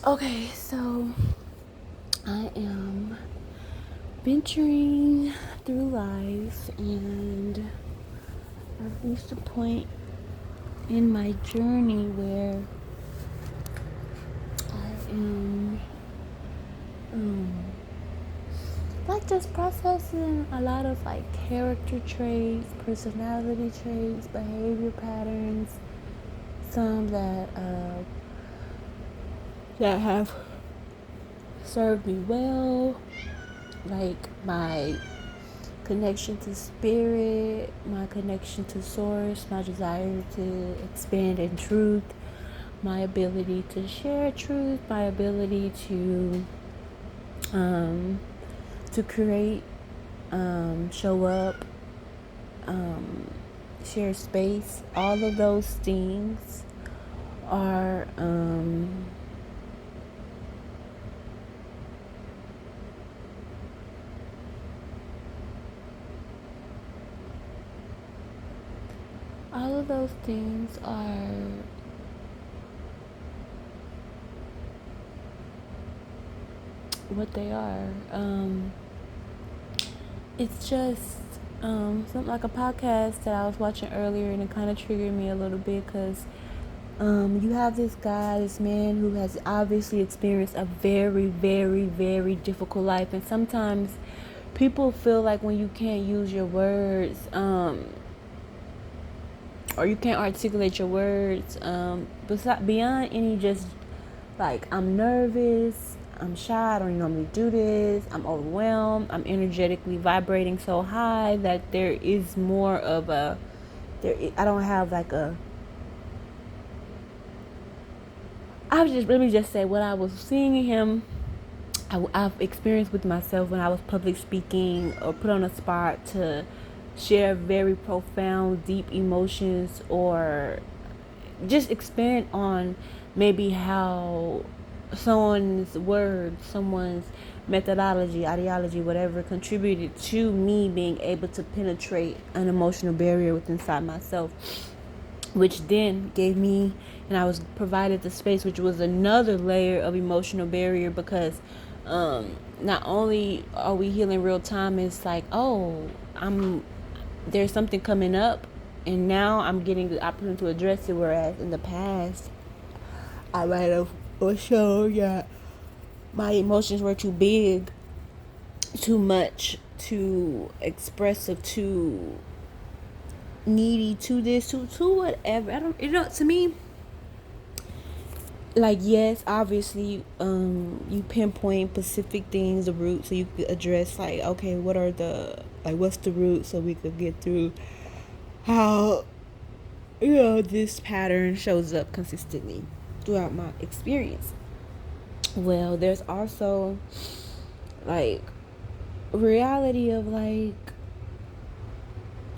Okay, so I am venturing through life and I've reached a point in my journey where I am like just processing a lot of like character traits, personality traits, behavior patterns, some that have served me well, like my connection to spirit, my connection to source, my desire to expand in truth, my ability to share truth, my ability um, to create, show up, share space. All of those things are all of those things are what they are. It's just something like a podcast that I was watching earlier, and it kind of triggered me a little bit because you have this guy, this man who has obviously experienced a very, very, very difficult life, and sometimes people feel like when you can't use your words, or you can't articulate your words, beyond any just like I'm nervous, I'm shy, I don't normally do this, I'm overwhelmed, I'm energetically vibrating so high that there is more of a I don't have like a I was just let me just say what I was seeing in him. I've experienced with myself when I was public speaking or put on a spot to share very profound, deep emotions, or just expand on maybe how someone's words, someone's methodology, ideology, whatever, contributed to me being able to penetrate an emotional barrier within inside myself, which then gave me, and I was provided the space, which was another layer of emotional barrier because not only are we healing real time, it's like, oh, there's something coming up, and now I'm getting the opportunity to address it. Whereas in the past, I might have for sure, yeah, my emotions were too big, too much, too expressive, too needy, too this, too whatever. I don't, to me, like, yes, obviously, you pinpoint specific things, the root, so you could address like, okay, what's the root, so we could get through how this pattern shows up consistently throughout my experience. Well, there's also like reality of like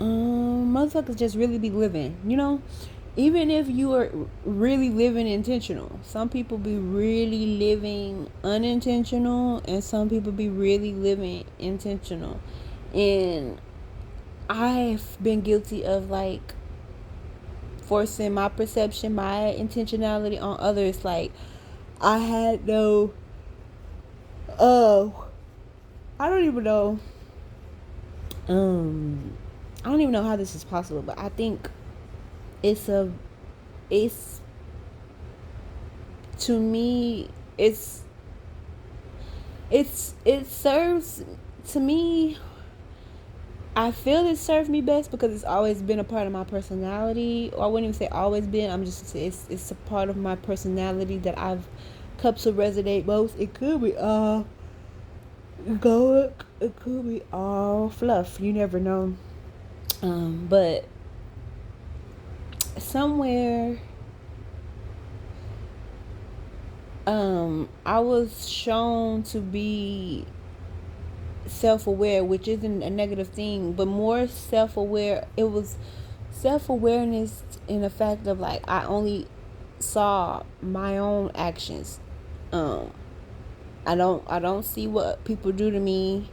motherfuckers just really be living, even if you are really living intentional. Some people be really living unintentional, and some people be really living intentional. And I've been guilty of like forcing my perception, my intentionality on others. Like, I had no, oh, I don't even know, I don't even know how this is possible, but I think it's a, it's, to me, it serves, to me, I feel it served me best because it's always been a part of my personality. Or I wouldn't even say always been. I'm just it's a part of my personality that I've come to resonate most. It could be all good. It could be all fluff. You never know. But somewhere, I was shown to be self-aware, which isn't a negative thing, but more self-aware. It was self-awareness in the fact of like I only saw my own actions. um I don't see what people do to me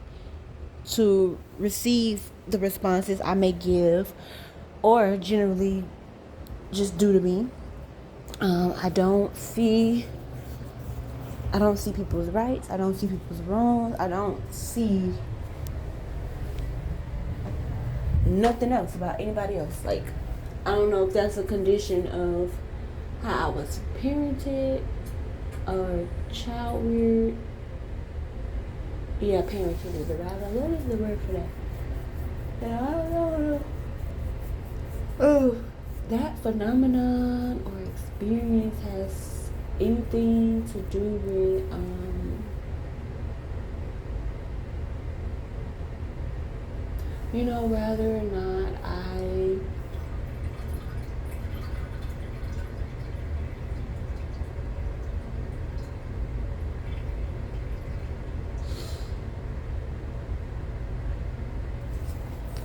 to receive the responses I may give or generally just do to me. I don't see I don't see people's rights. I don't see people's wrongs. I don't see nothing else about anybody else. Like, I don't know if that's a condition of how I was parented or child reared. Yeah, parenting is the right. What is the word for that? Yeah, I don't know. Oh, that phenomenon or experience has anything to do with whether or not I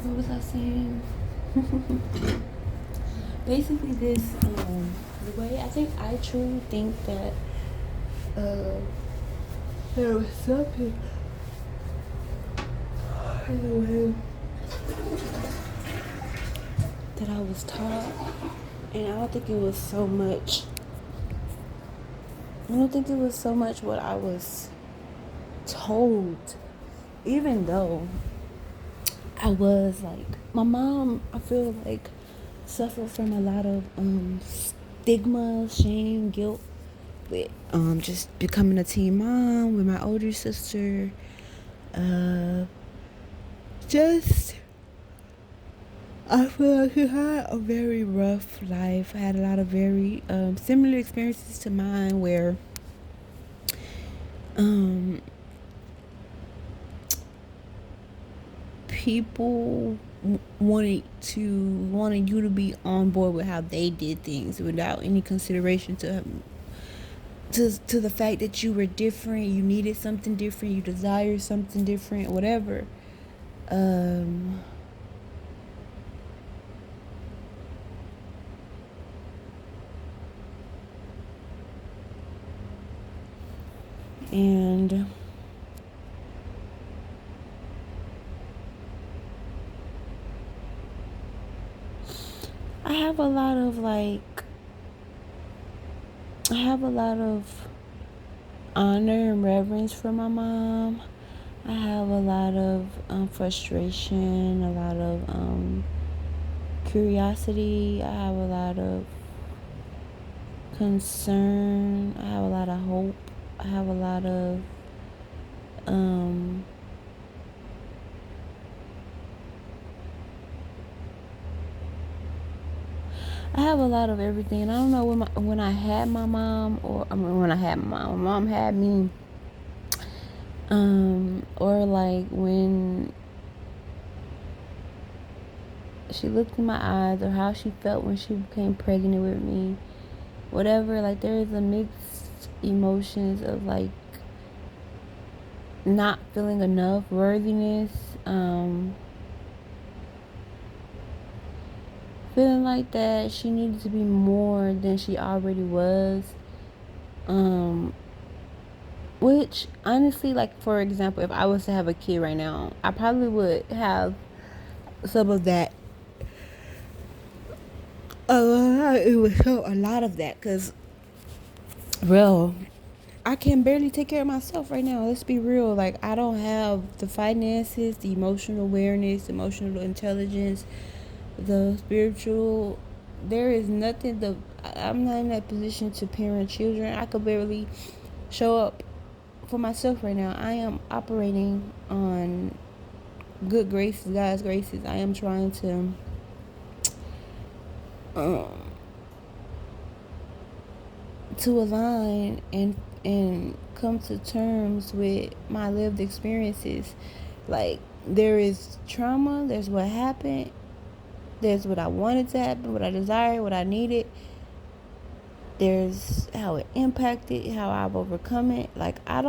what was I saying? Basically, the way I truly think that there was something in the way that I was taught, and I don't think it was so much. I don't think it was so much what I was told, even though I was like, my mom, I feel like, suffered from a lot of stigma, shame, guilt with just becoming a teen mom with my older sister. Just I feel like I had a very rough life. I had a lot of very similar experiences to mine where people wanted you to be on board with how they did things without any consideration to the fact that you were different, you needed something different, you desired something different, whatever. And I have a lot of honor and reverence for my mom. I have a lot of frustration, a lot of curiosity. I have a lot of concern. I have a lot of hope. I have a lot of I have a lot of everything. And I don't know when I had my mom, when I had my mom had me, or like when she looked in my eyes, or how she felt when she became pregnant with me, whatever. Like, there is a mixed emotions of like not feeling enough worthiness, feeling like that she needed to be more than she already was, which honestly, like, for example, if I was to have a kid right now, I probably would have some of that. It would show a lot of that, because real, I can barely take care of myself right now. Let's be real. Like, I don't have the finances, the emotional awareness, emotional intelligence, the spiritual. There is nothing. I'm not in that position to parent children. I could barely show up for myself right now. I am operating on good graces, God's graces. I am trying to align and come to terms with my lived experiences. Like, there is trauma, there's what happened, there's what I wanted to happen, what I desired, what I needed, there's how it impacted, how I've overcome it. Like, I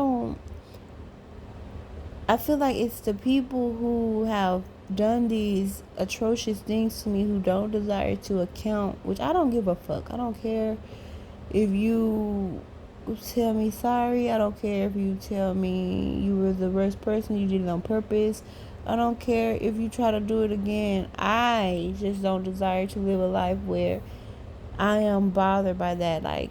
feel like it's the people who have done these atrocious things to me who don't desire to account, which I don't give a fuck. I don't care if you tell me sorry. I don't care if you tell me you were the worst person, you did it on purpose. I don't care if you try to do it again. I just don't desire to live a life where I am bothered by that. Like,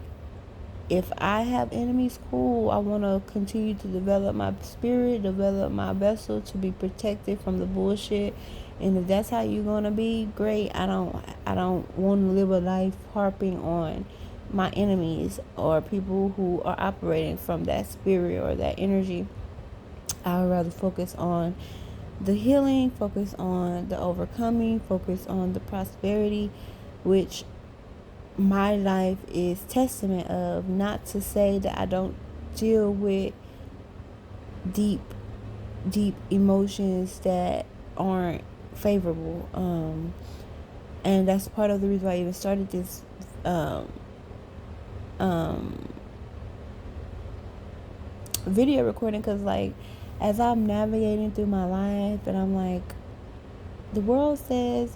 if I have enemies, cool. I want to continue to develop my spirit, develop my vessel to be protected from the bullshit. And if that's how you're gonna be, great. I don't want to live a life harping on my enemies or people who are operating from that spirit or that energy. I would rather focus on the healing, focus on the overcoming, focus on the prosperity, which my life is testament of. Not to say that I don't deal with deep deep emotions that aren't favorable, and that's part of the reason why I even started this um, um, video recording, because like as I'm navigating through my life and I'm like, the world says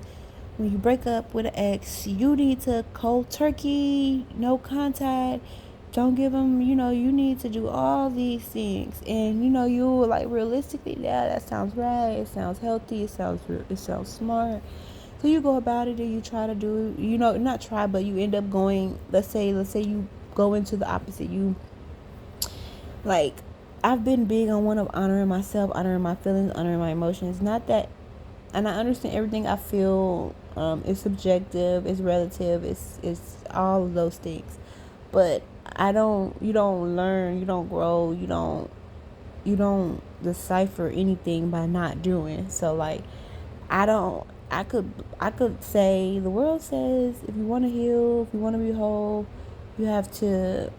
when you break up with an ex, you need to cold turkey, no contact, don't give them, you need to do all these things. And, you like realistically, yeah, that sounds right. It sounds healthy. It sounds smart. So you go about it and you try to do, not try, but you end up going, let's say you go into the opposite. You like, I've been big on one of honoring myself, honoring my feelings, honoring my emotions. Not that, and I understand everything I feel is subjective, it's relative, it's all of those things. But you don't learn, you don't grow, you don't decipher anything by not doing. So like, I don't. I could say the world says if you want to heal, if you want to be whole, you have to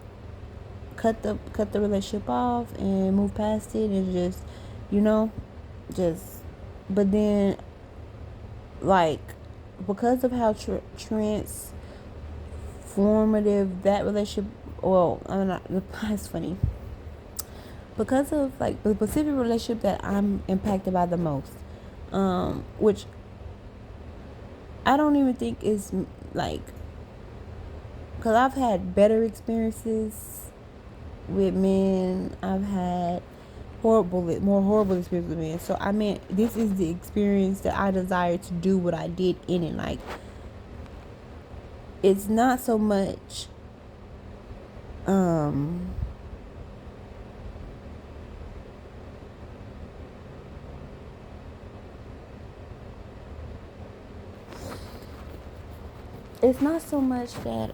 cut the relationship off and move past it and just, you know, just. But then, like, because of how transformative that relationship, well, I'm not. It's funny, because of like the specific relationship that I'm impacted by the most, which I don't even think is like, because I've had better experiences with men. I've had more horrible experiences with men. So I mean, this is the experience that I desire to do what I did in it. Like, it's not so much, um, it's not so much that,